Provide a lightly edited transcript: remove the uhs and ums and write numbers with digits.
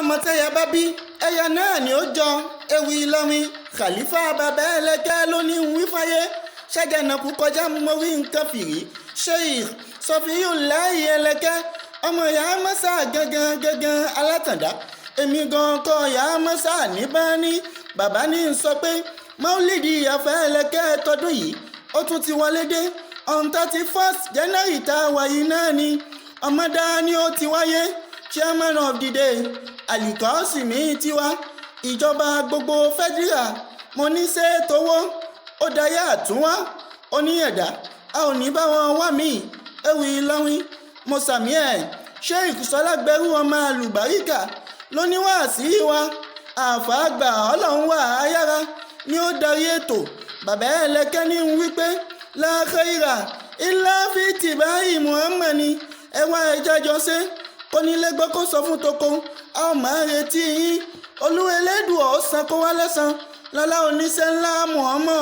ọmọ tẹ́yà bá bí ẹyà náà ni ó jọ ewì Ìlọrin Khalifa bàbá ẹlẹ́kẹ́ ló ní wí fáyé ṣàjànàkú kọjá mo wí nǹkan fìrí Sheikh Sọfíùláhì ẹlẹ́kẹ́ ọmọ ìyá mọ́sá gangan alátàndá èmi gan kọ́ ìyá mọ́sá níbání bàbá ní sọ pé Maulidi Àfà Ẹlẹ́kẹ́ tọdún yìí ó tún ti wọlé dé on 31st January tá a wà yìí náà ni ọmọdá ni ó ti wáyé chairman of the day Alikọ́sìmí tiwa ìjọba gbogbo federal mo ní ṣe tówó ó dayé àtúnwá ó ní ẹ̀dá a ò ní bá wọn wá mí ewì Ìlọrin mo sàmì ẹ̀ Sheikh Sọlágbẹrú ọmọ àlùbáríkà ló ní wáàsí wa àfà àgbà ọlọ́run wà áyára ni ó darí ètò bàbá Ẹlẹ́kẹ́ ní wípé la khaira illa fi tibai Muhammad ni ẹwà ìjájọ ṣe kónílé gbọ́ kó sọ fún toko a ó máa retí yín olúwelédùn ọ̀sán kó wá lẹ́sàn lọ́lá oníṣẹ́ ńlá Muhammad